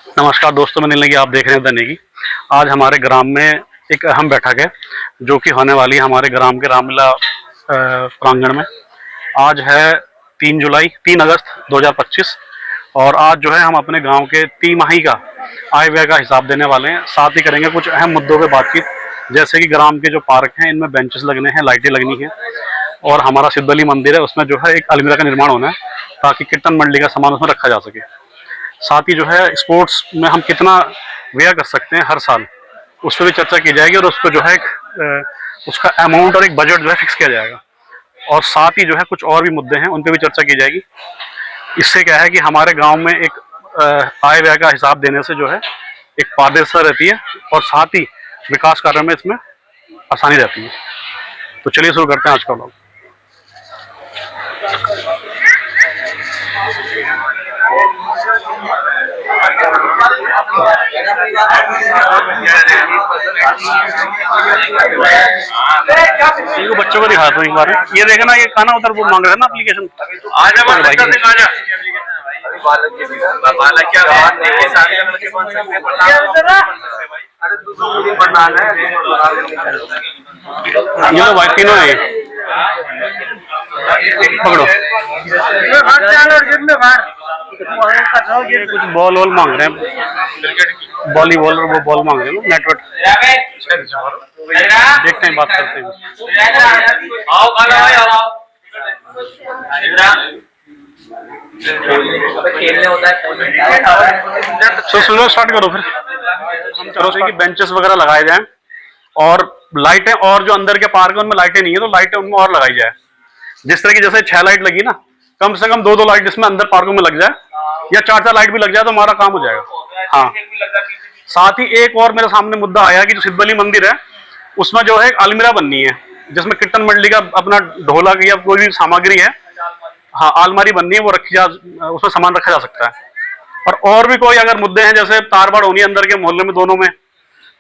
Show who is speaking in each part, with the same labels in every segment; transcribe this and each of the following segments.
Speaker 1: नमस्कार दोस्तों, मैं नील नेगी, आप देख रहे हैं द नेगी। आज हमारे ग्राम में एक अहम बैठक है जो कि होने वाली है हमारे ग्राम के रामलीला प्रांगण में। आज है 3 अगस्त 2025 और आज जो है हम अपने गांव के तिमाही का आय व्यय का हिसाब देने वाले हैं। साथ ही करेंगे कुछ अहम मुद्दों पे बातचीत, जैसे कि ग्राम के जो पार्क हैं इनमें बेंचेस लगने हैं, लाइटें लगनी हैं और हमारा सिद्धबली मंदिर है उसमें जो है एक अलमीरा का निर्माण होना है ताकि कीर्तन मंडली का सामान उसमें रखा जा सके। साथ ही जो है स्पोर्ट्स में हम कितना व्यय कर सकते हैं हर साल, उस पर भी चर्चा की जाएगी और उसको जो है उसका अमाउंट और एक बजट जो है फिक्स किया जाएगा। और साथ ही जो है कुछ और भी मुद्दे हैं उन पर भी चर्चा की जाएगी। इससे क्या है कि हमारे गांव में एक आय व्यय का हिसाब देने से जो है एक पारदर्शिता रहती है और साथ ही विकास कार्य में इसमें आसानी रहती है। तो चलिए शुरू करते हैं आज का व्लॉग। इनको बच्चों को दिखाता हूँ एक बार। ये देखना, ये खाना उधर वो मांग रहा है ना एप्लीकेशन। ये लो भाई, तीनों है। पकड़ो। कुछ बॉल वॉल मांग रहे हैं, वॉलीबॉल और वो बॉल मांग रहे हैं ना, नेटवर्क। देखते हैं, बात करते हैं। खेलने होता है तो सुनो, स्टार्ट करो फिर। हम चाहते हैं कि बेंचेस वगैरह लगाए जाएं और लाइटें, और जो अंदर के पार्क है उनमें लाइटें नहीं है तो लाइटें उनमें और लगाई जाए। जिस तरह की जैसे 6 लाइट लगी ना, कम से कम 2-2 लाइट जिसमें अंदर पार्कों में लग जाए या 4-4 लाइट भी लग जाए तो हमारा काम हो जाएगा। हाँ, साथ ही एक और मेरे सामने मुद्दा आया कि जो सिद्धबली मंदिर है उसमें जो है एक अलमीरा बननी है जिसमें कीर्तन मंडली का अपना ढोलक या कोई भी सामग्री है, हाँ, अलमारी बननी है, वो रखी जा, उसमें सामान रखा जा सकता है। और भी कोई अगर मुद्दे हैं, जैसे तारबाड़ होनी है अंदर के मोहल्ले में दोनों में,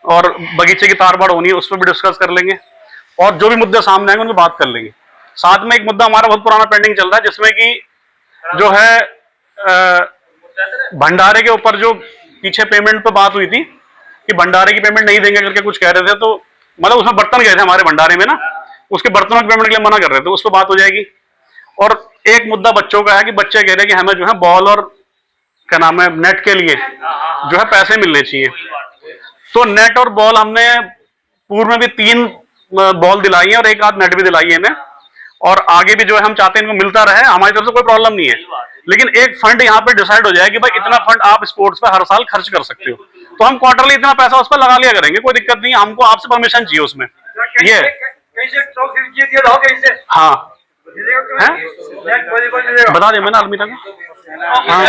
Speaker 1: और बगीचे की तारबाड़ होनी है, उस पर भी डिस्कस कर लेंगे और जो भी मुद्दे सामने आएंगे उनको बात कर लेंगे। साथ में एक मुद्दा हमारा बहुत पुराना पेंडिंग चल रहा है जिसमें कि जो है भंडारे के ऊपर जो पीछे पेमेंट पे बात हुई थी कि भंडारे की पेमेंट नहीं देंगे करके कुछ कह रहे थे, तो मतलब उसमें बर्तन गए थे हमारे भंडारे में ना, उसके बर्तनों की पेमेंट के लिए मना कर रहे थे, उस पर बात हो जाएगी। और एक मुद्दा बच्चों का है कि बच्चे कह रहे हैं कि हमें जो है बॉल और क्या नाम है नेट के लिए जो है पैसे मिलने चाहिए। तो नेट और बॉल हमने पूर्व में भी 3 बॉल दिलाई है और 1 आध नेट भी दिलाई है इन्हें, और आगे भी जो है हम चाहते हैं इनको मिलता रहे, हमारी तरफ से कोई प्रॉब्लम नहीं है। लेकिन एक फंड यहाँ पे डिसाइड हो जाए कि भाई इतना फंड आप स्पोर्ट्स पे हर साल खर्च कर सकते हो, तो हम क्वार्टरली इतना पैसा उस पर लगा लिया करेंगे, कोई दिक्कत नहीं है। हमको आपसे परमिशन चाहिए उसमें। ये हाँ है? बता दें मैंने अलमीरा का। हाँ,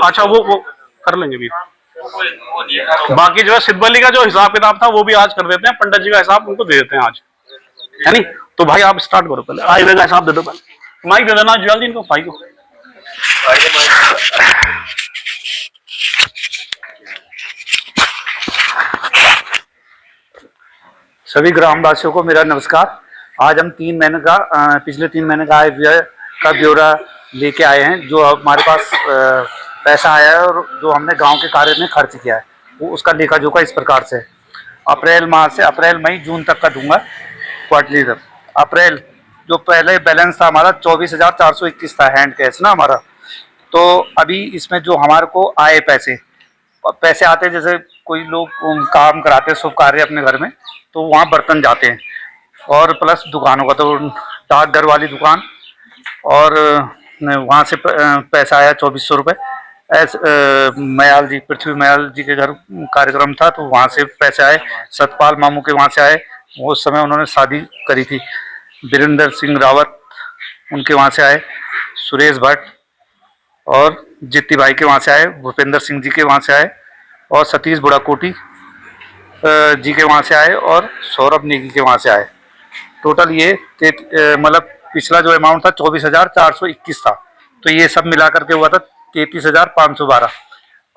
Speaker 1: अच्छा, वो कर लेंगे भी। बाकी जो है सिद्धबली का जो हिसाब किताब था वो भी आज कर देते हैं, पंडित जी का हिसाब उनको दे देते हैं आज, है नहीं? तो भाई आप स्टार्ट करो, पहले आय व्यय का हिसाब दे दो। पहले माइक दे देना जल्दी इनको, भाई को।
Speaker 2: सभी ग्रामवासियों को मेरा नमस्कार। आज हम 3 महीने का पिछले 3 महीने का आय व्यय का ब्यौरा लेके आए हैं। जो हमारे पास पैसा आया है और जो हमने गांव के कार्य में खर्च किया है, वो उसका लेखा जोखा इस प्रकार से है। अप्रैल माह से अप्रैल मई जून तक का दूंगा क्वार्टरली तक। अप्रैल जो पहले बैलेंस था हमारा 24,421 था, हैंड कैश ना हमारा। तो अभी इसमें जो हमारे को आए पैसे आते हैं, जैसे कोई लोग काम कराते हैं शुभ कार्य अपने घर में, तो वहाँ बर्तन जाते हैं, और प्लस दुकानों का, तो डाकघर वाली दुकान, और वहाँ से पैसा आया 2400 रुपये। मयाल जी, पृथ्वी मयाल जी के घर कार्यक्रम था तो वहाँ से पैसे आए। सतपाल मामू के वहाँ से आए, वो उस समय उन्होंने शादी करी थी। वीरेंद्र सिंह रावत उनके वहाँ से आए। सुरेश भट्ट और जित्ती भाई के वहाँ से आए। भूपेंद्र सिंह जी के वहाँ से आए, और सतीश बुढ़ाकोटी जी के वहाँ से आए, और सौरभ नेगी के वहाँ से आए। टोटल ये मतलब पिछला जो अमाउंट था 24,421 था, तो ये सब मिला करके हुआ था 33,512।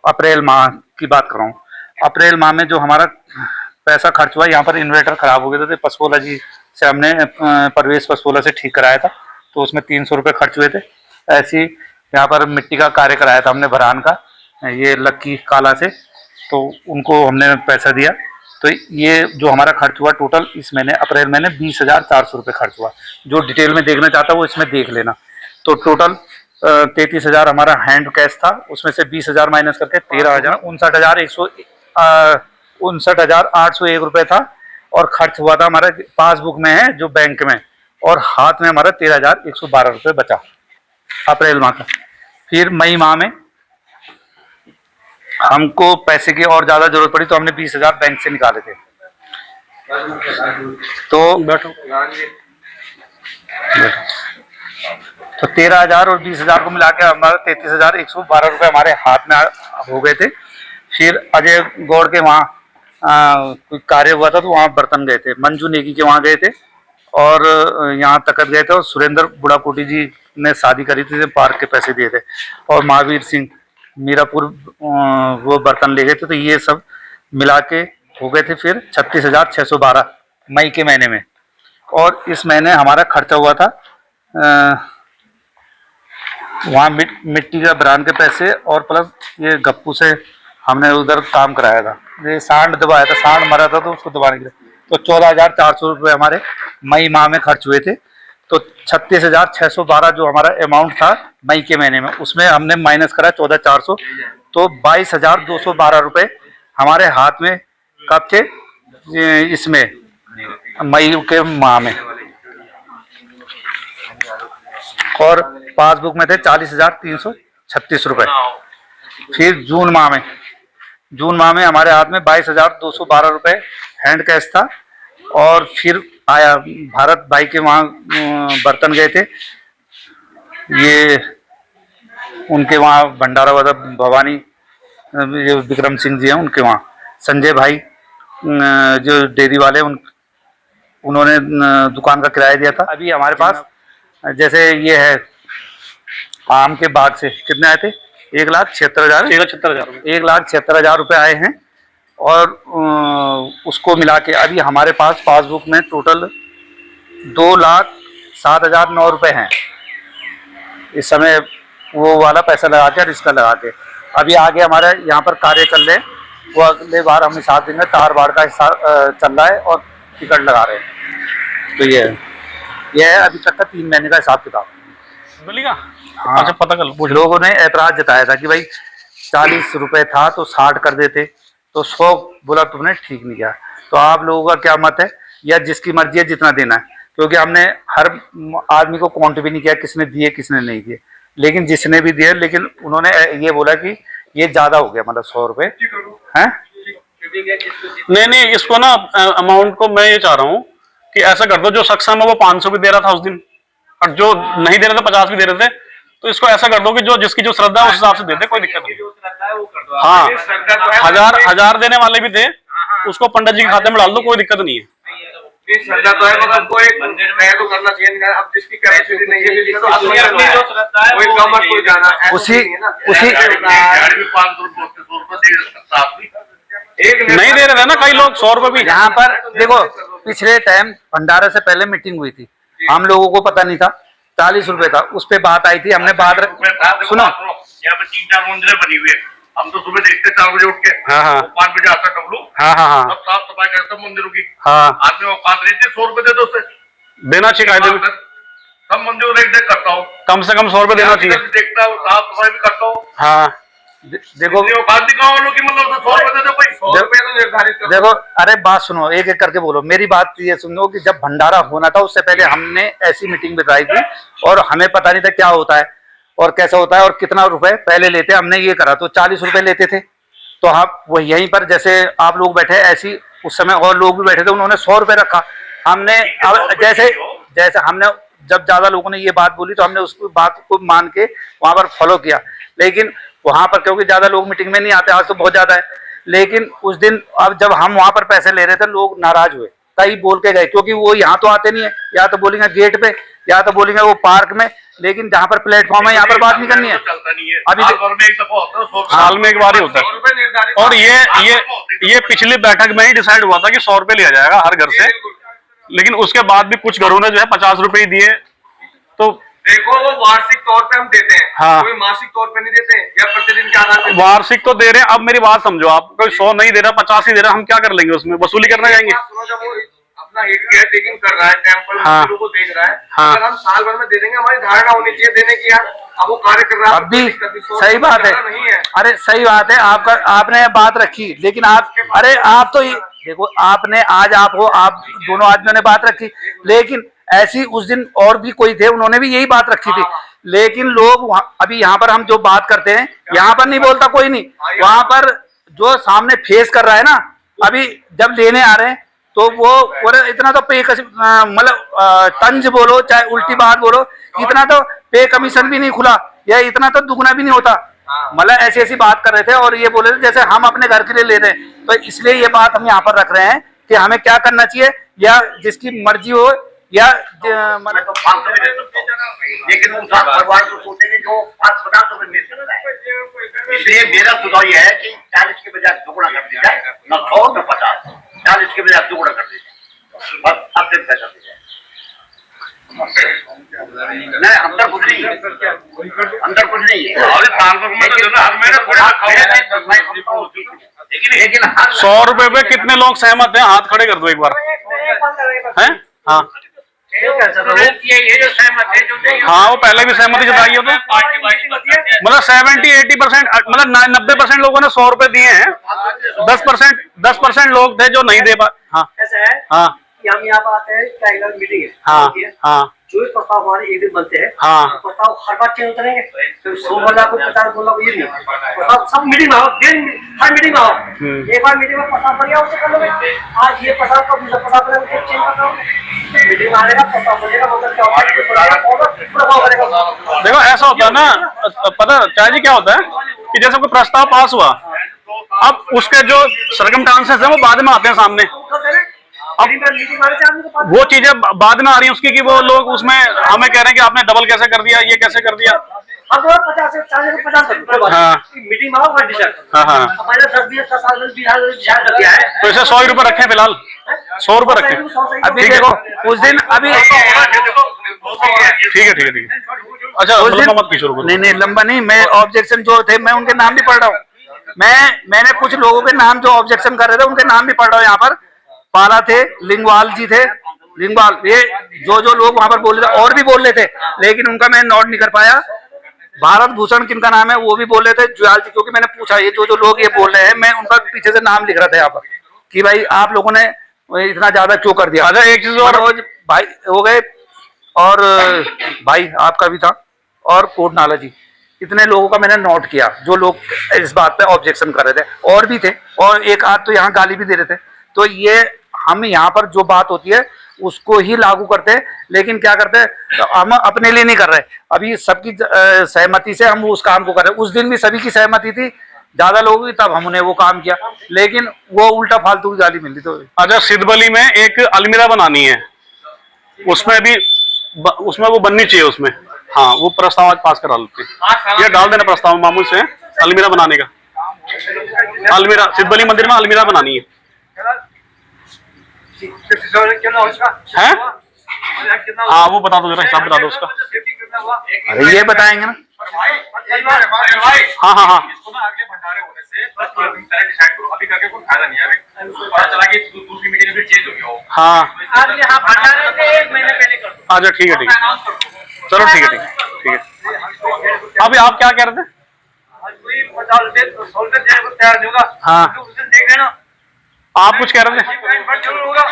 Speaker 2: अप्रैल माह की बात कर रहा हूँ। अप्रैल माह में जो हमारा पैसा खर्च हुआ, यहाँ पर इन्वर्टर खराब हो गए थे, पसपोला जी से हमने परवेश पसपोला से ठीक कराया था, तो उसमें 300 रुपये खर्च हुए थे। ऐसे ही यहाँ पर मिट्टी का कार्य कराया था हमने भरान का, ये लक्की काला से, तो उनको हमने पैसा दिया। तो ये जो हमारा खर्च हुआ टोटल इस महीने अप्रैल महीने 20,400 रुपये खर्च हुआ। जो डिटेल में देखना चाहता है वो इसमें देख लेना। तो टोटल 33,000 हमारा हैंड कैश था, उसमें से 20,000 माइनस करके 13,000 59,801 रुपये था। और खर्च हुआ था हमारा पासबुक में है जो बैंक में, और हाथ में हमारा 13,112 रुपये बचा अप्रैल माह का। फिर मई माह में हमको पैसे की और ज़्यादा जरूरत पड़ी तो हमने 20,000 बैंक से निकाले थे। तो
Speaker 1: बैठो।
Speaker 2: तो 13,000 और 20,000 को मिला के हमारा 33,112 रुपये हमारे हाथ में हो गए थे। फिर अजय गौड़ के वहाँ कोई कार्य हुआ था तो वहाँ बर्तन गए थे, मंजू नेगी के वहाँ गए थे, और यहाँ तकत गए थे, और सुरेंद्र बुढ़ाकोटी जी ने शादी करी थी तो पार्क के पैसे दिए थे, और महावीर सिंह मीरापुर वो बर्तन ले गए थे। तो ये सब मिला के हो गए थे फिर 36,612 मई के महीने में। और इस महीने हमारा खर्चा हुआ था वहाँ मिट्टी का ब्रांड के पैसे, और प्लस ये गप्पू से हमने उधर काम कराया था, ये सांड दबाया था, सांड मरा था तो उसको दबाने के लिए। तो 14,400 रुपये हमारे मई माह में खर्च हुए थे। तो 36,612 जो हमारा अमाउंट था मई के महीने में, उसमें हमने माइनस करा 14,400, तो 22,212 रुपये हमारे हाथ में कब थे इसमें मई के माह में, और पासबुक में थे 40,336 रुपये। फिर जून माह में हमारे हाथ में 22,212 रुपये हैंड कैश था। और फिर आया भारत भाई के वहाँ बर्तन गए थे, ये उनके वहाँ भंडारा वाला भवानी ये विक्रम सिंह जी हैं उनके वहाँ, संजय भाई जो डेयरी वाले उन्होंने दुकान का किराया दिया था। अभी हमारे पास जैसे ये है आम के बाग से कितने आए थे, 1,76,000 1,76,000 रुपये आए हैं। और उसको मिला के अभी हमारे पास पासबुक में टोटल 2,07,009 रुपये हैं इस समय, वो वाला पैसा लगा के और इसका लगा के। अभी आगे हमारे यहाँ पर कार्य चल रहे हैं, वो अगले बार हम हिसाब देंगे। तार बाड़ का हिसाब चल रहा है और टिकट लगा रहे हैं। तो ये है अभी तक का 3 महीने का हिसाब किताब
Speaker 1: मिलेगा।
Speaker 2: हाँ।
Speaker 1: अच्छा, पता कर पूछ।
Speaker 2: लोगों ने ऐतराज जताया था कि भाई 40 रुपये था तो 60 कर देते, तो 100 बोला तुमने ठीक नहीं किया। तो आप लोगों का क्या मत है, या जिसकी मर्जी है जितना देना है, क्योंकि हमने हर आदमी को काउंट भी नहीं किया किसने दिए किसने नहीं दिए, लेकिन जिसने भी दिए, लेकिन उन्होंने ये बोला कि ये ज्यादा हो गया, मतलब 100 रुपये है।
Speaker 1: नहीं, इसको ना अमाउंट को मैं ये चाह रहा हूँ कि ऐसा कर दो, जो शख्स है वो 500 भी दे रहा था उस दिन, और जो नहीं दे रहे थे 50 भी दे रहे थे, तो इसको ऐसा कर दो कि जो जिसकी जो श्रद्धा है उस हिसाब से दे दे, कोई दिक्कत नहीं। हाँ, हजार देने वाले भी थे, उसको पंडित जी के खाते में डाल दो, कोई दिक्कत नहीं है।
Speaker 3: श्रद्धा तो है, मगर हमको एक तो करना चाहिए। अब जिसकी कैपेसिटी नहीं है तो कोई कम और कोई ज्यादा
Speaker 2: उसी
Speaker 1: नहीं दे रहे थे ना कई लोग 100 रुपये भी।
Speaker 2: यहाँ पर देखो, पिछले टाइम भंडारे से पहले मीटिंग हुई थी, हम लोगों को पता नहीं था 40 रुपए का, उस पे बात आई थी, हमने बात सुनो।
Speaker 3: यहाँ पे 3-4 मंदिरें बनी हुई है, हम तो सुबह देखते 4 बजे उठ के,
Speaker 1: हाँ
Speaker 3: 5 बजे आता टबलू,
Speaker 1: हाँ
Speaker 3: सब साफ सफाई करते मंदिरों की।
Speaker 1: हाँ,
Speaker 3: आदमी औकात रहती है 100 रुपए दे दो, उसे
Speaker 1: देना चाहिए कायदे में।
Speaker 3: सब मंदिरों देख देख करता हूँ,
Speaker 1: कम से कम 100 रुपये देना चाहिए।
Speaker 3: देखता हूँ, साफ सफाई भी करता हूँ।
Speaker 1: हाँ
Speaker 2: देखो
Speaker 3: औकात भी गाँव वालों की, मतलब 100 रुपए दे दो भाई, 100 रुपए तो निर्धारित कर।
Speaker 2: देखो, अरे बात सुनो, एक एक करके बोलो। मेरी बात ये सुनो कि जब भंडारा होना था उससे पहले हमने ऐसी मीटिंग बिठाई थी, और हमें पता नहीं था क्या होता है और कैसा होता है और कितना रुपए पहले लेते। हमने ये करा तो 40 रुपए लेते थे, तो आप वो यहीं पर जैसे आप लोग बैठे ऐसी उस समय और लोग भी बैठे थे, उन्होंने 100 रुपए रखा। हमने अब जैसे हमने जब ज्यादा लोगों ने ये बात बोली तो हमने उस बात को मान के वहां पर फॉलो किया। लेकिन वहां पर क्योंकि ज्यादा लोग मीटिंग में नहीं आते, आज तो बहुत ज्यादा है, लेकिन उस दिन अब जब हम वहां पर पैसे ले रहे थे लोग नाराज हुए, कई बोल के गए, क्योंकि वो यहाँ तो आते नहीं है, या तो बोलेंगे गेट पे या तो बोलेंगे वो पार्क में, लेकिन जहाँ पर प्लेटफॉर्म है यहाँ पर बात नहीं करनी है।
Speaker 3: अभी
Speaker 1: साल में एक बार ही होता है, और ये पिछली बैठक में ही डिसाइड हुआ था कि 100 रुपये लिया जाएगा हर घर से, लेकिन उसके बाद भी कुछ घरों ने जो है 50 रुपये ही दिए। तो
Speaker 3: देखो वो वार्षिक तौर पे हम देते हैं,
Speaker 1: हाँ।
Speaker 3: कोई मासिक तौर पे नहीं देते हैं या प्रतिदिन के आधार पे।
Speaker 1: वार्षिक तो दे रहे हैं। अब मेरी बात समझो, आप कोई 100 नहीं दे रहा, 50 ही दे रहा, हम क्या कर लेंगे उसमें? वसूली करने जाएंगे?
Speaker 3: जब वो अपना केयर टेकिंग कर रहा है, टेम्पल
Speaker 1: हाँ।
Speaker 3: मंदिरों को देख रहा है,
Speaker 1: हाँ।
Speaker 3: अगर हम साल भर में दे देंगे, हमारी धारणा होनी चाहिए देने की, यार अब वो कार्य कर रहा है,
Speaker 2: अब भी
Speaker 3: कभी
Speaker 2: सही बात है।
Speaker 3: नहीं है।
Speaker 2: अरे सही बात है, आपका आपने बात रखी, लेकिन आप अरे आप तो देखो, आपने आज आप दोनों आदमियों ने बात रखी, लेकिन ऐसी उस दिन और भी कोई थे, उन्होंने भी यही बात रखी थी। लेकिन लोग अभी यहाँ पर हम जो बात करते हैं, यहाँ पर नहीं बोलता कोई नहीं, वहां पर जो सामने फेस कर रहा है ना, अभी जब लेने आ रहे हैं तो वो इतना तो पे मतलब तंज बोलो चाहे उल्टी बात बोलो, इतना तो पे कमीशन भी नहीं खुला, या इतना तो दुगना भी नहीं होता। मतलब ऐसी ऐसी बात कर रहे थे और ये बोले थे जैसे हम अपने घर के लिए ले रहे हैं। तो इसलिए ये बात हम यहाँ पर रख रहे हैं कि हमें क्या करना चाहिए, या जिसकी मर्जी हो, या मतलब
Speaker 4: लेकिन उन सात भगवान को सोचेंगे जो 5-50 रुपए मिल सकता है। इसलिए मेरा सुझाव यह है कि 40 के बजाय दुगुना कर दिया जाए, न 100 न 50, 40 के बजाय दुगुना कर दिया जाए, बस अब तक पैसा दिया जाए। नहीं, अंदर कुछ नहीं है, अंदर कुछ नहीं है। लेकिन
Speaker 1: 100 रुपए पे कितने लोग सहमत हैं? हाथ खड़े कर दो एक बार। हैं? हाँ
Speaker 4: ये जो सहमत है, जो नहीं
Speaker 1: हाँ, वो पहले भी सहमति जताई हो तो मतलब 70-80%, मतलब 90% लोगों ने 100 रुपए दिए हैं। 10% लोग थे जो नहीं दे पा। हाँ
Speaker 5: ऐसा है
Speaker 1: हाँ
Speaker 5: कि हम यहाँ पर आते हैं, टाइगर मीटिंग है,
Speaker 1: हाँ
Speaker 5: ठीक है?
Speaker 1: हाँ
Speaker 5: जो भी प्रस्ताव हमारे एक दिन बनते हैं,
Speaker 1: हाँ।
Speaker 5: प्रस्ताव हर बार चेंज होते रहेंगे, तो 100 बोला कोई 50 बोला कोई, ये नहीं प्रस्ताव सब मीटिंग में आओ, हर मीटिंग में आओ, एक बार मीटिंग में प्रस्ताव बन गया उससे कर लोगे, आज ये प्रस्ताव का दूसरा प्रस्ताव बनेगा, चेंज कर रहा हूँ, मीटिंग में आने का प्रस्ताव बनेगा, मतलब क्या होगा करेगा।
Speaker 1: देखो ऐसा होता है ना, पता चाचा जी क्या होता है कि जैसे कोई प्रस्ताव पास हुआ, अब उसके जो सर्कमस्टांसेस है वो बाद में आते हैं सामने। अब वो चीजें बाद में आ रही है उसकी कि वो लोग उसमें हमें कह रहे हैं कि आपने डबल कैसे कर दिया, ये कैसे कर दिया।
Speaker 5: हम तो 50 से 40
Speaker 1: हाँ।
Speaker 5: मीटिंग में आओ, हर डिसाइड
Speaker 1: हाँ हाँ।
Speaker 5: हमारे 10 साल में डिसाइड कर दिया है,
Speaker 1: तो इसे 100 रुपए रखे फिलहाल, 100 रुपए रखे।
Speaker 2: अभी देखो उस दिन अभी
Speaker 1: ठीक है ठीक है ठीक है। अच्छा
Speaker 2: उस दिन
Speaker 1: लंबा मत खींचो, रुको।
Speaker 2: नहीं नहीं लंबा नहीं, मैं ऑब्जेक्शन जो थे मैं उनके नाम भी पढ़ रहा हूँ। मैंने कुछ लोगों के नाम जो ऑब्जेक्शन कर रहे थे उनके नाम भी पढ़ रहा हूँ। यहाँ पर पाला थे, लिंगवाल जी थे, लिंगवाल, ये जो लोग वहां पर बोल रहे थे और भी बोल रहे थे, लेकिन उनका मैं नोट नहीं कर पाया। भारत भूषण किनका नाम है वो भी बोल रहे थे, जुयाल जी, क्योंकि मैंने पूछा ये जो लोग ये बोल रहे हैं, मैं उनका पीछे से नाम लिख रहा था यहाँ पर कि भाई आप लोगों ने इतना ज्यादा क्यों कर दिया।
Speaker 1: अच्छा एक चीज और,
Speaker 2: मनोज भाई हो गए और भाई आपका भी था और कोटनाला जी, इतने लोगों का मैंने नोट किया जो लोग इस बात पे ऑब्जेक्शन कर रहे थे, और भी थे और एक आध तो यहाँ गाली भी दे रहे थे। तो ये हम यहाँ पर जो बात होती है उसको ही लागू करते हैं, लेकिन क्या करते हैं तो हम अपने लिए नहीं कर रहे, अभी सबकी सहमति से हम उस काम को कर रहे हैं। उस दिन भी सभी की सहमति थी, ज्यादा लोग तब हमने वो काम किया, लेकिन वो उल्टा फालतू की गाली मिलती। तो
Speaker 1: अच्छा सिद्धबली में एक अलमीरा बनानी है, उसमें भी उसमें वो बननी चाहिए उसमें। हाँ वो प्रस्ताव आज पास करा लेते हैं, ये डाल देना प्रस्ताव मामूल से अलमीरा बनाने का। अलमीरा सिद्धबली मंदिर में अलमीरा बनानी है। हैं? हाँ वो बता दो जरा, हिसाब बता दो उसका।
Speaker 2: अरे ये बताएंगे ना।
Speaker 1: हाँ हाँ हाँ
Speaker 3: अगले भंडारे होने से डिसाइड करो, अभी करके कोई फायदा नहीं है। अभी पता चला कि दूसरी मीटिंग में चेंज हो गया हो।
Speaker 1: हाँ
Speaker 5: आज यहाँ भंडारे से 1 महीने पहले कर दो।
Speaker 1: अच्छा ठीक है ठीक है, चलो ठीक है ठीक है ठीक है। अभी आप क्या कह रहे थे?
Speaker 5: कोई तैयार नहीं होगा,
Speaker 1: हाँ
Speaker 5: उस दिन देख लेना,
Speaker 1: आप कुछ कह रहे थे?
Speaker 3: होगा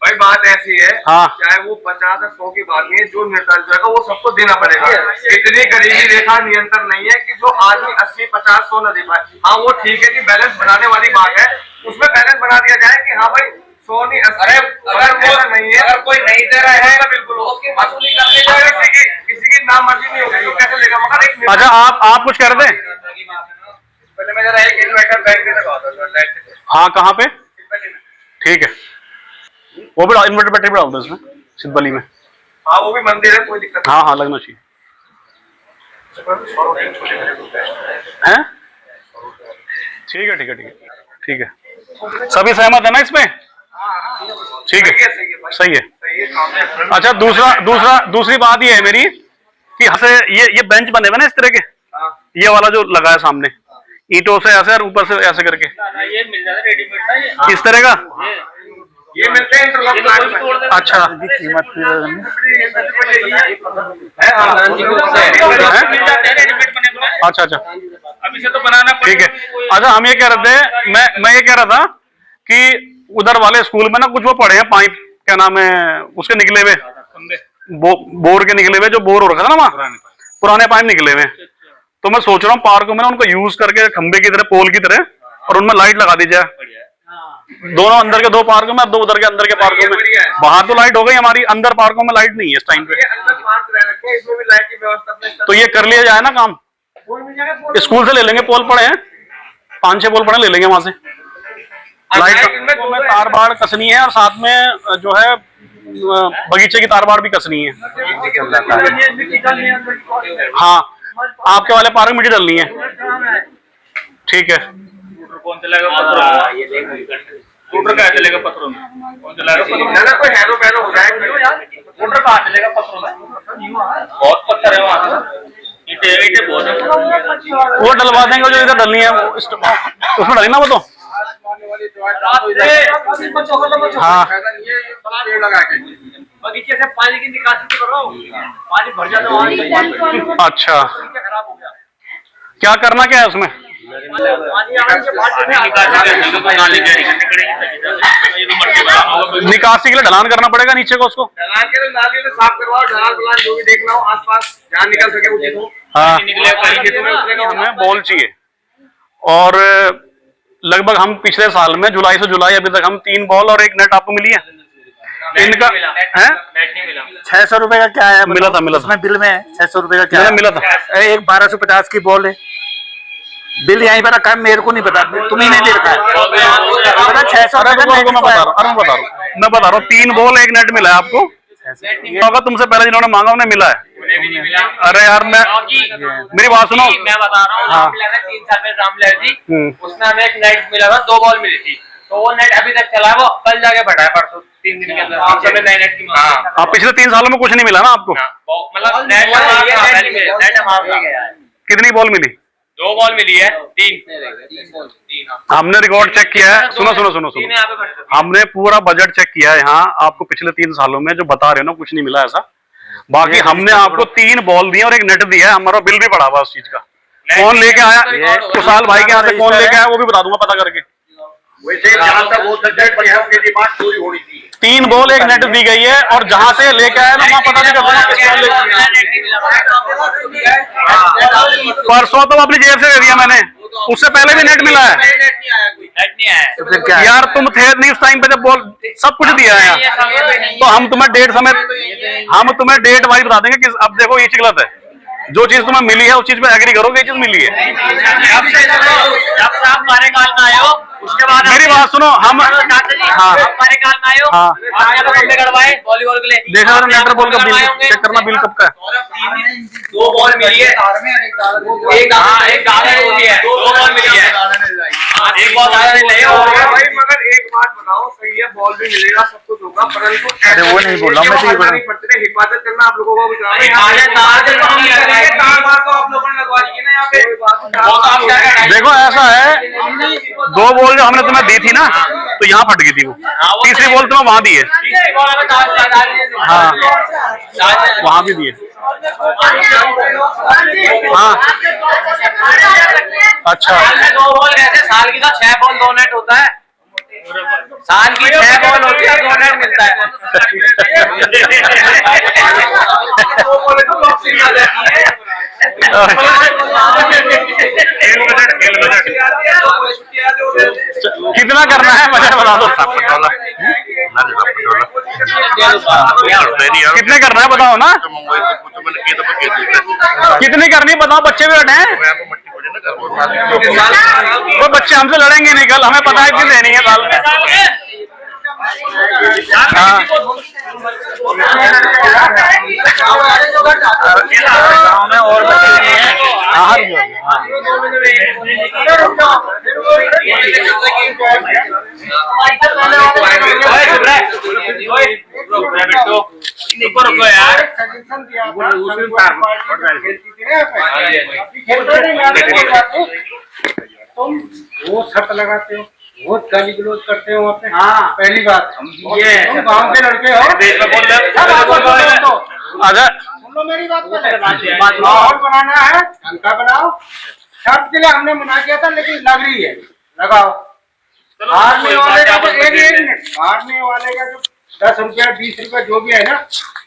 Speaker 3: भाई, बात ऐसी है,
Speaker 1: हाँ।
Speaker 3: चाहे वो 50 या 100 की बात नहीं है, जो निर्धारित होगा वो सबको देना पड़ेगा। इतनी गरीबी रेखा नियंत्रण नहीं है कि जो आदमी 80, 50, 100 न दे पाए। हाँ वो ठीक है कि बैलेंस बनाने वाली बात है, उसमें बैलेंस बना दिया जाए कि हाँ भाई 100 नहीं 80, अगर वो नहीं है, अगर कोई नहीं दे रहा है बिल्कुल किसी की नाम मर्जी नहीं होगी तो कैसे लेगा। मगर एक
Speaker 1: अच्छा आप कुछ कह रहे थे?
Speaker 3: पहले मैं जरा एक इन्वर्टर बैंक में लगा दो।
Speaker 1: हाँ कहाँ पे? ठीक है, वो भी इन्वर्टर बैटरी भी डाल दो इसमें सिद्धबली में।
Speaker 3: हाँ वो भी मंदिर है, कोई दिक्कत
Speaker 1: हाँ हाँ लगना चाहिए। हैं? ठीक है ठीक है ठीक है ठीक है, सभी सहमत है ना इसमें? ठीक है सही है। अच्छा दूसरी बात ये है मेरी कि यहाँ से ये बेंच बने हुए ना इस तरह के, ये वाला जो लगा है सामने ईंटों से ऐसे और ऊपर से ऐसे करके,
Speaker 3: ये मिल जाता है रेडीमेड,
Speaker 1: इस तरह का।
Speaker 3: ये मिलते हैं इंटरलॉक।
Speaker 1: अच्छा
Speaker 2: कीमत फिर
Speaker 1: अच्छा अच्छा
Speaker 3: अभी से तो बनाना
Speaker 1: ठीक है। अच्छा हम ये कह रहे थे, मैं ये कह रहा था कि उधर वाले स्कूल में ना कुछ वो पढ़े हैं पाइप, क्या नाम है उसके निकले हुए, बोर के निकले हुए, जो बोर हो रखा था ना वहाँ, पुराने पाइप निकले हुए। तो मैं सोच रहा हूँ पार्क में ना उनको यूज करके खंबे की तरह, पोल की तरह, और उनमें लाइट लगा दी जाए। दोनों अंदर के 2 पार्कों में, 2 उधर के अंदर के पार्कों में। बाहर तो लाइट हो गई हमारी, अंदर पार्कों में लाइट नहीं है इस टाइम पे।
Speaker 3: इसमें भी लाइट की व्यवस्था
Speaker 1: तो ये कर लिया जाए ना काम, स्कूल से ले लेंगे, पोल पड़े हैं 5-6 पोल पड़े, ले लेंगे वहां से लाइट में तार बाड़ कसनी है, और साथ में जो है बगीचे की तार बाड़ भी कसनी है। हाँ आपके वाले पार्क में मिट्टी डलनी है, ठीक है।
Speaker 3: कौन चलाएगा मोटर, कहाँ चलेगा पत्थरों में, कौन चलाएगा पत्थरों, कोई हैरो पैरो हो जाएगा, मोटर कहाँ चलेगा पत्थरों में, बहुत पत्थर है वहाँ, ईंटे बहुत है।
Speaker 1: वो डलवा देंगे जो इधर डलनी है, उसमें डली ना वो तो। हाँ
Speaker 3: बगीचे से पानी की निकासी करो, पानी भर जाता।
Speaker 1: अच्छा क्या करना क्या है उसमें? निकासी के लिए ढलान करना पड़ेगा नीचे को, उसको
Speaker 3: ढलान के लिए नाली में साफ करवाओ, ढलान जो भी देखना हो आसपास जहाँ निकल सके उचित हो।
Speaker 1: हाँ
Speaker 3: निकले
Speaker 1: हमें बॉल चाहिए, और लगभग हम पिछले साल में जुलाई से जुलाई अभी तक हम 3 बॉल और 1 नेट आपको मिली है। इनका है
Speaker 2: 600 रुपए का क्या है?
Speaker 1: मिला था
Speaker 2: उसमें बिल में 600 रुपए का क्या है?
Speaker 1: मिला था।
Speaker 2: एक 1250 की बॉल है, बिल यहीं पर रखा है, मेरे को नहीं पता, तुम्ही नहीं दे रखा है। 600
Speaker 1: मैं बता रहा हूँ 3 बॉल 1 नेट मिला है आपको, होगा तुमसे पहले जिन्होंने मांगा उन्हें मिला है। अरे यार मेरी बात सुनो,
Speaker 3: मैं बता रहा हूँ, रामलीला 3 साल में रामलीला थी, उसमें हमें एक नेट मिला था, 2 बॉल मिली थी, तो वो नेट अभी तक चला है, वो कल जाके बढ़ा है, परसों 3 दिन के अंदर आप सब नए नेट की मांग।
Speaker 1: आप पिछले 3 सालों में कुछ नहीं मिला ना आपको?
Speaker 3: मतलब नेट हमारा
Speaker 1: कितनी बॉल मिली?
Speaker 3: 2 बॉल मिली है, 3
Speaker 1: हमने रिकॉर्ड चेक किया है, सुनो हमने पूरा बजट चेक किया है यहाँ, आपको पिछले 3 सालों में जो बता रहे हो ना कुछ नहीं मिला ऐसा। बाकी हमने आपको 3 बॉल दिए और 1 नेट दिया है, हमारा बिल भी पड़ा हुआ उस चीज का। कौन लेके आया कुशाल भाई के यहाँ से, कौन लेके आया वो भी बता दूंगा पता करके।
Speaker 4: वैसे जहाँ तक वो सब्जेक्ट पर है उनकी डिमांड पूरी होनी चाहिए।
Speaker 1: 3 बॉल 1 नेट दी गई है, और जहाँ से लेके आया ना वहाँ पता नहीं करना। परसों तो अपनी जेब से दे दिया मैंने, उससे पहले भी नेट मिला है। यार तुम थे नहीं उस टाइम पे जब बॉल सब कुछ दिया है यार, तो हम तुम्हें डेट समेत, हम तुम्हें डेट वाइज बता देंगे कि अब देखो ये चीज गलत है, जो चीज तुम्हें मिली है उस चीज पे एग्री करोगे, ये चीज मिली है।
Speaker 3: उसके बाद
Speaker 1: मेरी बात सुनो, हम
Speaker 3: हमारे काल में आयो, वॉलीबॉल के लिए
Speaker 1: देखा नेटर बॉल का बिल चेक करना, बिल कब का है।
Speaker 3: 2 बॉल मिली है, एक दादा होती है, 2 बॉल मिली है, एक बॉल दादा ने ले भाई। मगर एक बात बताओ, सही है बॉल भी मिलेगा, सब कुछ होगा, परंतु
Speaker 2: अरे वो नहीं बोल रहा मैं,
Speaker 3: हिफाजत करना आप लोगों को, आप लोगों ने लगवा दी ना यहाँ पे।
Speaker 1: देखो ऐसा है, 2 बॉल जो हमने तुम्हें दी थी ना तो यहाँ फट गई थी वो, तीसरी बॉल तुम्हें वहां दी है। हाँ वहां भी दिए। हाँ अच्छा
Speaker 3: 2 बॉल कैसे, साल की तो 6 बॉल 2 नेट होता है, साल की 6 बॉल होती है, 2 नेट मिलता है।
Speaker 1: कितना करना है मुझे बता दो, कितने करना है बताओ ना, कितनी करनी बताओ, बच्चे भी बैठे हैं, वो बच्चे हमसे लड़ेंगे नहीं कल, हमें पता है कि देनी है साल में। हाँ
Speaker 2: गाँव में और बच्चे नहीं है,
Speaker 3: यार
Speaker 6: परमिशन दिया था खेलती थी ना खेलते नहीं मैं कोई बात नहीं तुम वो शर्त लगाते हो बहुत गाली गलौज करते हो वहाँ पे हाँ पहली बात ये तुम गाँव के लड़के हो
Speaker 1: अगर
Speaker 6: सुन लो मेरी बात पहले माहौल बनाना है हल्का बनाओ शर्त के लिए हमने मना किया था लेकिन लग रही है लगाओ हारने वाले का तो एक मिनट हारने वाले का जो 10 रुपया 20 रुपया जो भी है ना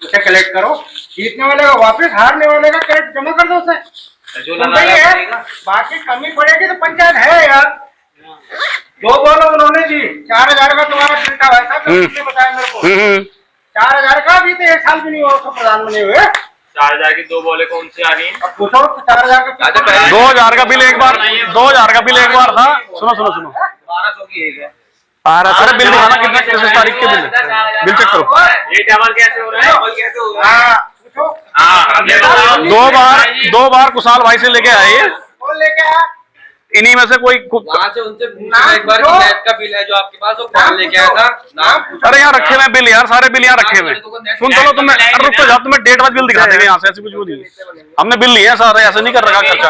Speaker 6: उसे कलेक्ट करो जीतने वाले का वापस हारने वाले का कैश जमा कर दो उसे सही है बाकी कमी पड़ेगी तो पंचायत है यार जो बोलो उन्होंने दी 4000 का तुम्हारा चिंता भाई साहब किसने बताया मेरे को 4000 का भी तो 1 साल भी नहीं हुआ उसको प्रधान बने हुए
Speaker 3: 4000 की 2 बॉलें कौन सी आ रही हैं?
Speaker 6: अब पूछो 4000 का
Speaker 1: 2000 का बिल एक बार 2000 का बिल एक बार था। सुनो
Speaker 3: 1200 की एक है।
Speaker 1: अरे बिल दिखाना कितना किस तारीख के बिल चेक करो।
Speaker 3: ये डबल कैसे हो रहा है? डबल कैसे हो रहा है?
Speaker 6: हाँ पूछो
Speaker 3: हमने बताओ।
Speaker 1: दो बार कुशाल भाई से लेके आए ये।
Speaker 6: कौन लेके आया
Speaker 1: इन्हीं में से कोई
Speaker 7: वहाँ से उनसे पूछना एक बार कि नेट का बिल है जो आपके पास वो कौन लेके आया था नाम।
Speaker 1: अरे यहाँ रखे हुए बिल यार सारे बिल यहाँ रखे हुए सुन चलो तुम्हें रुक तो जाओ तुम्हें डेट वाइज बिल दिखा देंगे यहाँ से ऐसी कुछ भी नहीं हमने बिल लिया सारे ऐसे नहीं कर रखा खर्चा।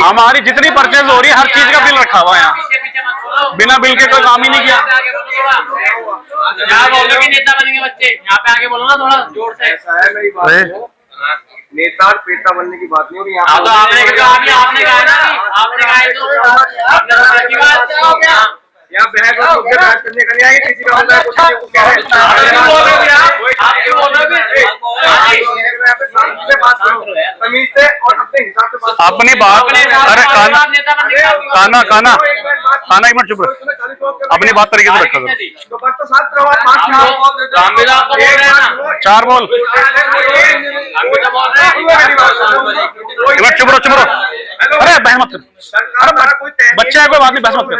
Speaker 1: हमारी जितनी परचेज हो रही है हर चीज का बिल रखा हुआ है यहाँ बिना बिल के कोई काम ही नहीं किया।
Speaker 3: यहाँ बोलो कि नेता बनेंगे बच्चे यहाँ पे आगे बोलो ना थोड़ा जोर से।
Speaker 6: ऐसा है मेरी बात नेता और पेटा बनने की बात नहीं हो रही
Speaker 3: हाँ तो आपने कहा ना आपने कहा तो आपने की बात क्या हो गया
Speaker 6: यहाँ बहस और मुद्दे बहस करने का नहीं आएंगे किसी का होता है कुछ नहीं कह रहे तमीज से और अपने हिसाब से बात
Speaker 1: अपनी बात अरे काना काना काना एक मिनट चुप रहो अपनी बात तरीके से रखा करो।
Speaker 6: तो बात तो साथ करवा
Speaker 1: चार बोल एक मिनट चुप रहो अरे बहस मत कर अरे बच्चा है कोई बात नहीं बहस मत कर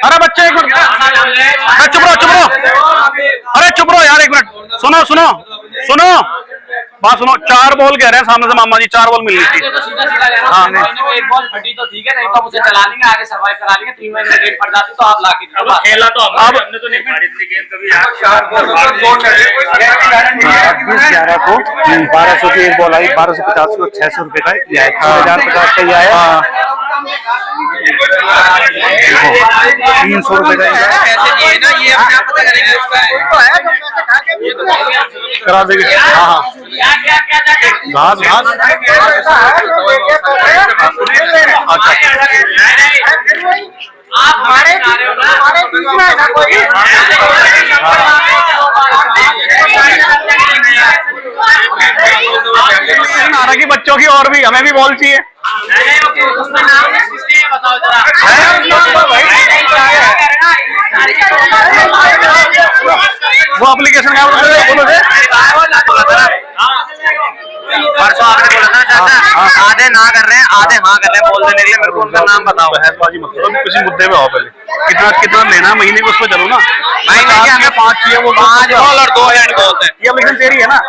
Speaker 1: अरे बच्चे एक मिनट अरे चुप रहो अरे चुप रहो यार एक मिनट सुनो बात सुनो 4 बॉल कह रहे हैं सामने से मामा जी 4 बॉल मिलनी थी।
Speaker 3: हाँ एक बॉल फटी तो ठीक है नहीं तो मुझे चला लेंगे आगे सर्वाइव करा लेंगे 3 महीने गेम पड़ जाती तो आप लाके खेला तो हमने तो नहीं मारी इतनी गेम कभी
Speaker 2: 11 को 1200 की एक बॉल आई 1250 को 600 रुपए का ये है 4050 का ये आया 300 रुपए का
Speaker 7: ये अपने आप पता करेंगे उसका
Speaker 1: करा देंगे। हाँ घास
Speaker 3: आप हमारे बीच में है ना कोई
Speaker 1: नारा की बच्चों की और भी हमें भी बॉल चाहिए।
Speaker 3: उसमें नाम बताओ
Speaker 1: वो एप्लीकेशन क्या
Speaker 7: परसों आपने बोला था चाचा आधे ना कर रहे हैं आधे हाँ कर रहे हैं बोल देने के लिए मेरे को उनका नाम बताओ।
Speaker 1: बहसबाजी मत करो किसी मुद्दे पे आओ पहले कितना लेना है महीने को उस पर चलो ना।
Speaker 7: नहीं नहीं हमें
Speaker 1: 5 चाहिए वो
Speaker 7: 5 बॉल और 2 हैंड बॉल है
Speaker 1: ये एप्लीकेशन तेरी है ना।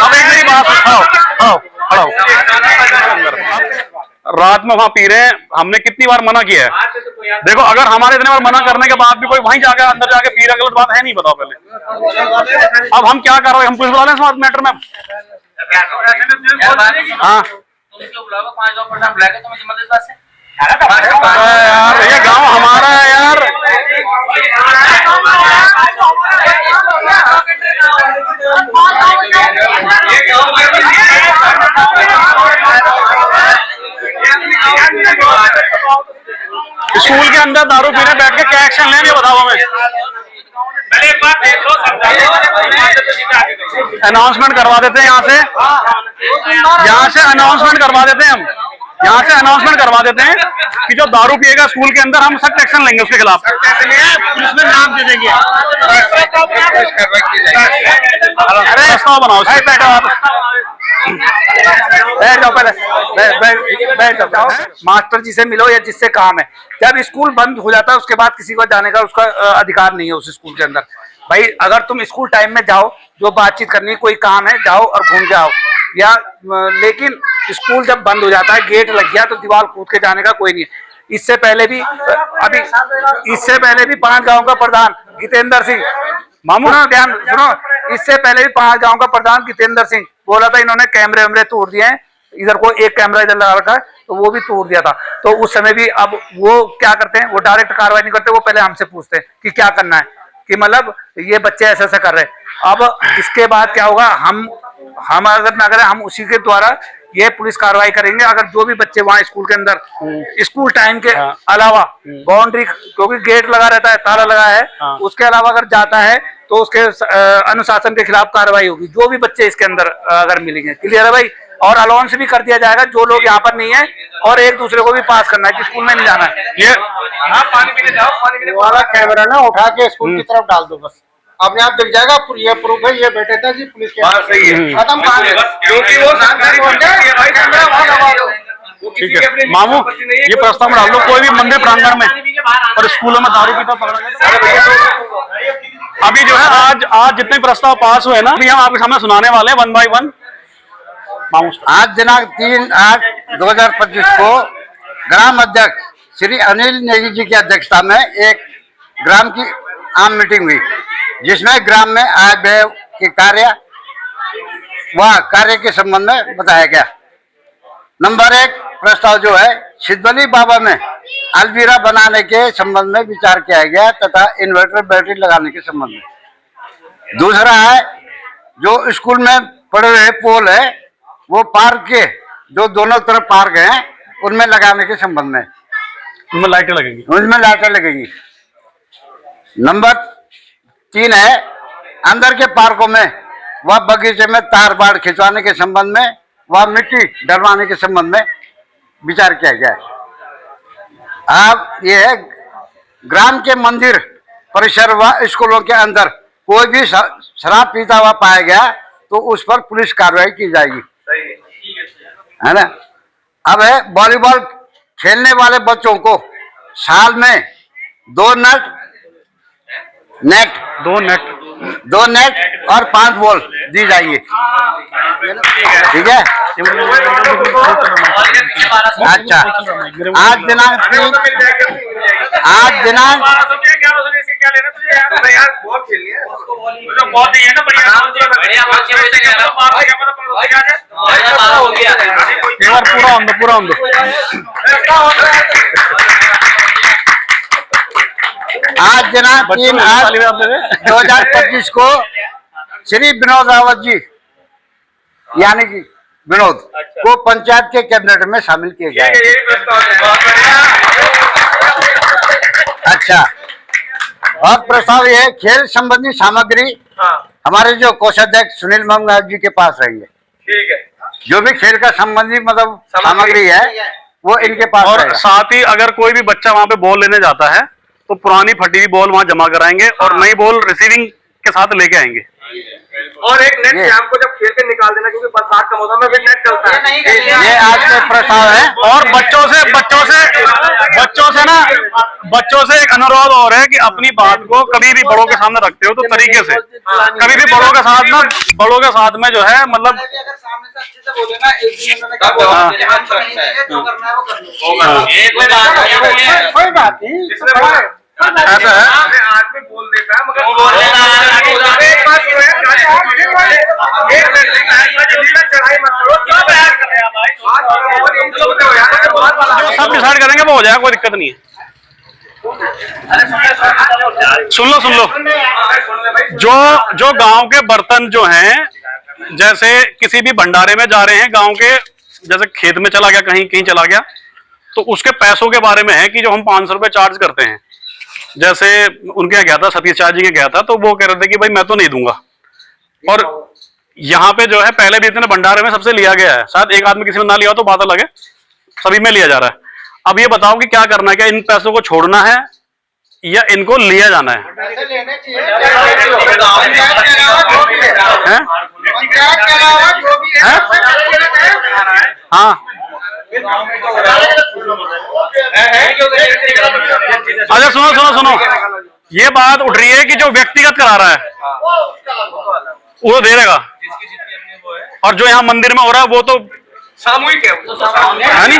Speaker 1: अब एक मेरी बात खड़ाओ रात में वहाँ पी रहे हैं हमने कितनी बार मना किया है। देखो अगर हमारे इतने बार मना करने के बाद भी कोई वहीं जाकर अंदर जाके पी रहा गलत बात है नहीं बताओ पहले। अब हम क्या कर रहे हैं हम पुलिस बुला लें इस मैटर में। हाँ यार ये गांव हमारा है यार। स्कूल के अंदर दारू पीने बैठ के क्या एक्शन लेंगे बताओ हमें। अनाउंसमेंट करवा देते हैं यहाँ से अनाउंसमेंट करवा देते हैं हम यहाँ से अनाउंसमेंट करवा देते हैं कि जो दारू पिएगा स्कूल के अंदर हम सख्त एक्शन लेंगे उसके खिलाफ। पुलिस में नाम दे देंगे। अरे प्रस्ताव बनाओ बैठ जाओ पहले बैठ जाओ।
Speaker 2: मास्टर जी से मिलो या जिससे काम है। जब स्कूल बंद हो जाता है उसके बाद किसी को जाने का उसका अधिकार नहीं है उस स्कूल के अंदर। भाई अगर तुम स्कूल टाइम में जाओ जो बातचीत करनी कोई काम है जाओ और घूम जाओ या लेकिन स्कूल जब बंद हो जाता है गेट लग गया तो दीवार कूद के जाने का कोई नहीं है। इससे पहले भी 5 गांव का प्रधान जितेंद्र सिंह
Speaker 1: मामू
Speaker 2: सुनो ध्यान सुनो, इससे पहले भी 5 गांव का प्रधान जितेंद्र सिंह बोला था इन्होंने कैमरे वैमरे तोड़ दिए हैं, इधर को एक कैमरा इधर लगा रखा है, तो वो भी तोड़ दिया था। तो उस समय भी अब वो क्या करते हैं, वो डायरेक्ट कार्रवाई नहीं करते, वो पहले हमसे पूछते हैं कि क्या करना है, कि मतलब ये बच्चे ऐसा ऐसा कर रहे हैं। अब इसके बाद क्या होगा, हम अगर ना करें, हम उसी के द्वारा ये पुलिस कार्रवाई करेंगे। अगर जो भी बच्चे वहां स्कूल के अंदर स्कूल टाइम के अलावा बाउंड्री, क्योंकि गेट लगा रहता है, ताला लगा है, उसके अलावा अगर जाता है तो उसके अनुशासन के खिलाफ कार्रवाई होगी, जो भी बच्चे इसके अंदर अगर मिलेंगे। क्लियर है भाई? और अलाउंस भी कर दिया जाएगा जो लोग यहाँ पर नहीं है, और एक दूसरे को भी पास करना है कि स्कूल में नहीं जाना है। ये
Speaker 3: पानी पीने जाओ, पानी पीने
Speaker 6: वाला कैमरा ना उठा के स्कूल की तरफ डाल दो, बस अपने आप दिख जाएगा। ये प्रूफ है, ये बैठे थे जी पुलिस के।
Speaker 3: बात सही है,
Speaker 6: खत्म कहानी।
Speaker 3: क्योंकि वो सरकारी है भाई, कैमरा वहां लगा दो।
Speaker 1: ठीक है मामू, ये प्रस्ताव में डाल दो, कोई भी मंदिर प्रांगण में और स्कूलों में दारू पीता पकड़ा गया। अभी जो है आज जितने प्रस्ताव पास हुए ना, अभी हम आपके सामने सुनाने वाले हैं 1 बाय 1। मामू
Speaker 6: आज दिनांक 3/8/2025 को ग्राम अध्यक्ष श्री अनिल नेगी जी की अध्यक्षता में एक ग्राम की आम मीटिंग हुई, जिसमें ग्राम में आय व्यय के कार्य के संबंध में बताया गया। नंबर 1 प्रस्ताव जो है, सिद्धबली बाबा में अलवीरा बनाने के संबंध में विचार किया गया तथा इन्वर्टर बैटरी लगाने के संबंध में। दूसरा है, जो स्कूल में पड़े हुए पोल है, वो पार्क के जो दोनों तरफ पार्क हैं उनमें लगाने के संबंध में,
Speaker 1: उनमें लाइटें लगेंगी,
Speaker 6: उनमें लाइटें लगेगी। नंबर 3 है, अंदर के पार्कों में व बगीचे में तार बाड़ खिंचवाने के संबंध में व मिट्टी डलवाने के संबंध में विचार किया गया है। अब ये है, ग्राम के मंदिर परिसर व स्कूलों के अंदर कोई भी शराब पीता हुआ पाया गया तो उस पर पुलिस कार्रवाई की जाएगी, है ना। अब है, वॉलीबॉल खेलने वाले बच्चों को साल में 2 नेट और 5 बॉल दी जाएगी। ठीक है। अच्छा, आज दिनांक
Speaker 1: पूरा हम दो।
Speaker 6: आज दिनांक 3/8/2025 को श्री विनोद रावत जी यानी कि विनोद को पंचायत के कैबिनेट में शामिल किए गए। अच्छा, और प्रस्ताव ये है, खेल संबंधी सामग्री हमारे जो कोषाध्यक्ष सुनील मंगल जी के पास रहेंगे।
Speaker 3: ठीक है,
Speaker 6: जो भी खेल का संबंधी मतलब सामग्री है वो इनके पास
Speaker 1: और
Speaker 6: रहेगा।
Speaker 1: साथ ही अगर कोई भी बच्चा वहां पे बॉल लेने जाता है तो पुरानी फटी हुई बॉल वहां जमा कराएंगे और नई बॉल रिसीविंग के साथ लेके आएंगे।
Speaker 3: और एक नेट शाम को जब खेल के निकाल देना, क्योंकि बरसात का मौसम है, फिर नेट चलता है।
Speaker 6: ये आज का प्रस्ताव है।
Speaker 1: और बच्चों से एक अनुरोध और है कि अपनी बात को कभी भी बड़ों के सामने रखते हो तो तरीके से, कभी भी बड़ों के साथ में जो है मतलब
Speaker 6: कोई बात नहीं,
Speaker 1: ऐसा है।
Speaker 3: आदमी बोल देता है, मगर एक बात जो है, चढ़ाई मत करो,
Speaker 1: जो सब डिसाइड करेंगे वो हो जाएगा, कोई दिक्कत नहीं है। सुन लो, जो गांव के बर्तन जो हैं, जैसे किसी भी भंडारे में जा रहे हैं गांव के, जैसे खेत में चला गया, कहीं चला गया, तो उसके पैसों के बारे में है कि जो हम 500 रुपए चार्ज करते हैं। जैसे उनके यहाँ गया था, सतीश चार्ज जी के गया था, तो वो कह रहे थे कि भाई मैं तो नहीं दूंगा। और यहाँ पे जो है पहले भी इतने भंडारे में सबसे लिया गया है, शायद एक आदमी किसी में ना लिया हो तो बात अलग है, सभी में लिया जा रहा है। अब ये बताओ कि क्या करना है, क्या इन पैसों को छोड़ना है या इनको लिया जाना है? हाँ, अच्छा सुनो, ये बात उठ रही है कि जो व्यक्तिगत करा रहा है वो दे देगा, और जो यहाँ मंदिर में हो रहा है वो तो
Speaker 3: सामूहिक है,
Speaker 1: है नहीं,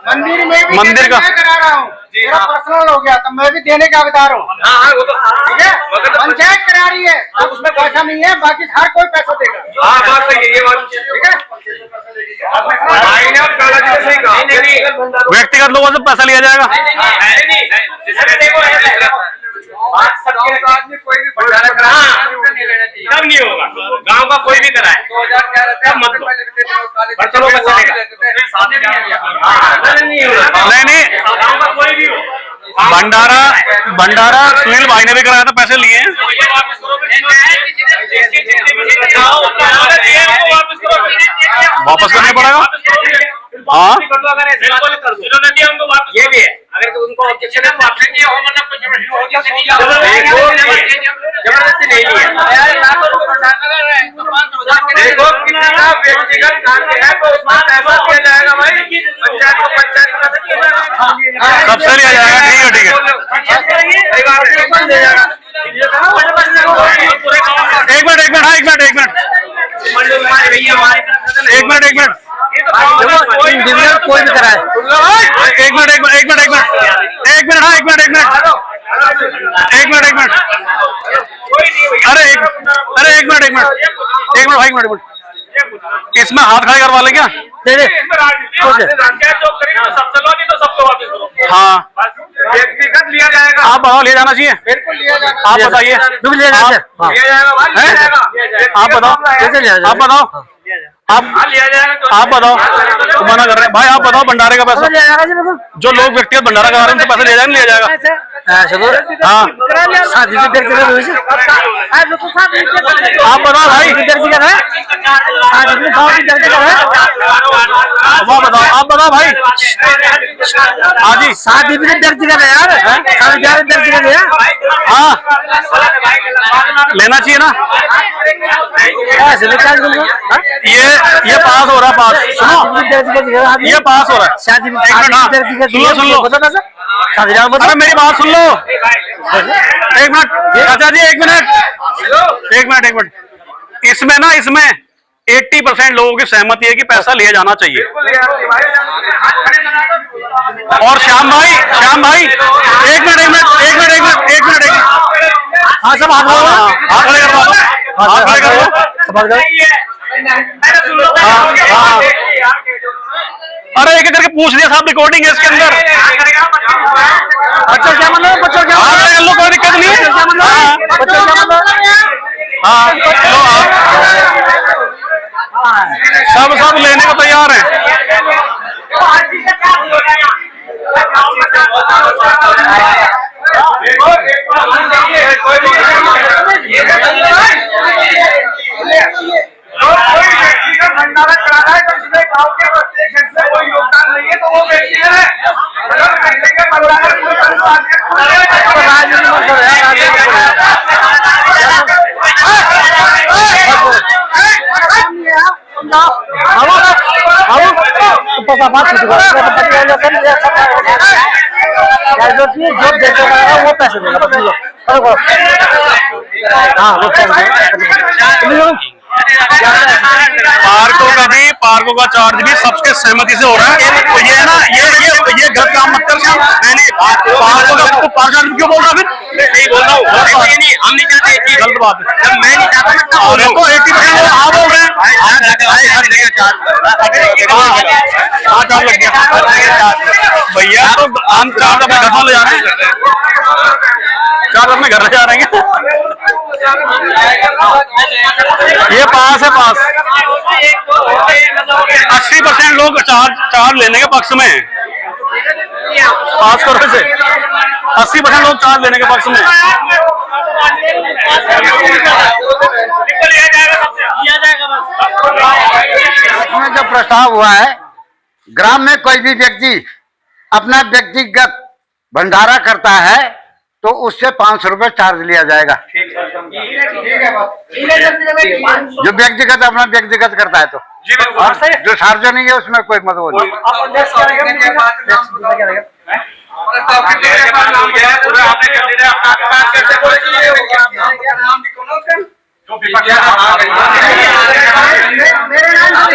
Speaker 6: मंदिर में भी
Speaker 1: मंदिर का
Speaker 6: मैं करा रहा हूँ। मेरा पर्सनल हो गया तो मैं भी देने का हकदार हूँ।
Speaker 3: हाँ वो तो
Speaker 6: ठीक है, पंचायत करा रही है अब उसमें पैसा नहीं है, बाकी हर कोई पैसा देगा।
Speaker 3: हाँ बात सही है, ये बात
Speaker 6: ठीक है,
Speaker 3: भाई ने अब काला जी सही कहा।
Speaker 1: व्यक्तिगत लोगों से पैसा लिया जाएगा।
Speaker 3: आज सबके आदमी कोई भी भंडारा कराए तब नहीं होगा, गांव का कोई भी कराए 2011 तब मत लो, बच्चों का चलेगा नहीं होगा।
Speaker 1: नहीं
Speaker 3: गांव का कोई भी हो,
Speaker 1: भंडारा सुनील भाई ने भी कराया था, पैसे लिए हैं। वापस करना पड़ेगा। हाँ
Speaker 3: ये भी है, अगर उनको ऑब्जेक्शन है तो वापस नहीं हो, मतलब कुछ जबरदस्ती नहीं है। देखो किसी का व्यक्तिगत कार्य है तो उसमें पैसा दिया जाएगा भाई, पंचायत को पंचायत में दिया जाएगा,
Speaker 1: सबसे लिया जाएगा। ठीक है एक मिनट एक मिनट
Speaker 7: कोई भी कराए।
Speaker 1: एक मिनट भाई, इसमें हाथ खड़े करवा ले क्या? हाँ
Speaker 3: व्यक्तिगत लिया जाएगा।
Speaker 1: आप बताओ, लिया जाना चाहिए?
Speaker 6: बिल्कुल लिया जाएगा।
Speaker 1: आप बताइए,
Speaker 3: लिया जाएगा भाई, लिया जाएगा।
Speaker 1: आप बताओ, आप बताओ, तो मना कर रहे हैं भाई, आप बताओ भंडारे का पैसा जो लोग व्यक्तिगत भंडारा करा रहे हैं उनसे पैसा लिया जाएगा, नहीं लिया जाएगा? हाँ आप बताओ भाई, आप बताओ भाई। हाँ जी, हाँ लेना चाहिए ना। ये पास हो रहा है, पास सुनो, ये पास हो रहा है। सुन लो, अरे मेरी बात सुन लो, एक मिनट चाचा जी, एक मिनट। इसमें 80% लोगों की सहमति है कि पैसा लिया जाना चाहिए। और श्याम भाई एक मिनट हाँ सब हाथ खड़े करवा दो, हाथ खड़े कर दो। अरे एक करके पूछ लिया साहब, रिकॉर्डिंग है इसके अंदर। बच्चों क्या मतलब, बच्चों क्या कर लो, कोई दिक्कत नहीं है। हाँ सब लेने को तैयार है।
Speaker 3: भंडारा करा रहा है तो इसमें गाँव के बच्चे घर से कोई योगदान नहीं है तो वो व्यक्तिगत है। अगर पैसे के भंडारा
Speaker 7: वो पैसे देगा। हाँ
Speaker 1: पार्कों का चार्ज भी सबके सहमति से हो रहा है। तो ये ना ये गलत काम मत कर। पार्कों का पार्क क्यों बोल रहा फिर? नहीं बोल रहा हूँ, हम नहीं चाहते, गलत बात है। जब मैं नहीं चाहता देखो 80% आप बोल रहे हैं। चार्ज लग गया भैया, तो हम चार्ज अपने घर ले जा रहे हैं, चार्ज अपने घर ले जा रहे हैं। ये पास है, पास 80% लोग चार्ज लेने के पक्ष में है। पास करो इसे, 80% लोग चार्ज लेने के पक्ष में।
Speaker 8: इसमें जो प्रस्ताव हुआ है, ग्राम में कोई भी व्यक्ति अपना व्यक्तिगत भंडारा करता है तो उससे 500 रुपए चार्ज लिया जाएगा। जो व्यक्तिगत अपना व्यक्तिगत करता है तो, और जो सार्वजनिक है उसमें कोई मत बोलो।
Speaker 6: मेरा नाम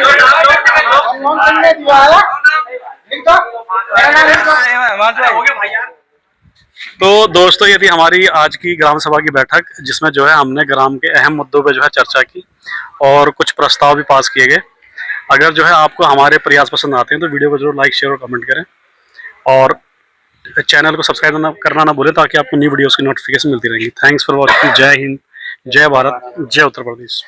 Speaker 1: तो दोस्तों ये थी हमारी आज की ग्राम सभा की बैठक, जिसमें जो है हमने ग्राम के अहम मुद्दों पे जो है चर्चा की और कुछ प्रस्ताव भी पास किए गए। अगर जो है आपको हमारे प्रयास पसंद आते हैं तो वीडियो को जरूर लाइक शेयर और कमेंट करें और चैनल को सब्सक्राइब करना ना भूलें, ताकि आपको न्यू वीडियोस की नोटिफिकेशन मिलती रहेगी। Thanks for watching. जय हिंद, जय भारत, जय उत्तर प्रदेश।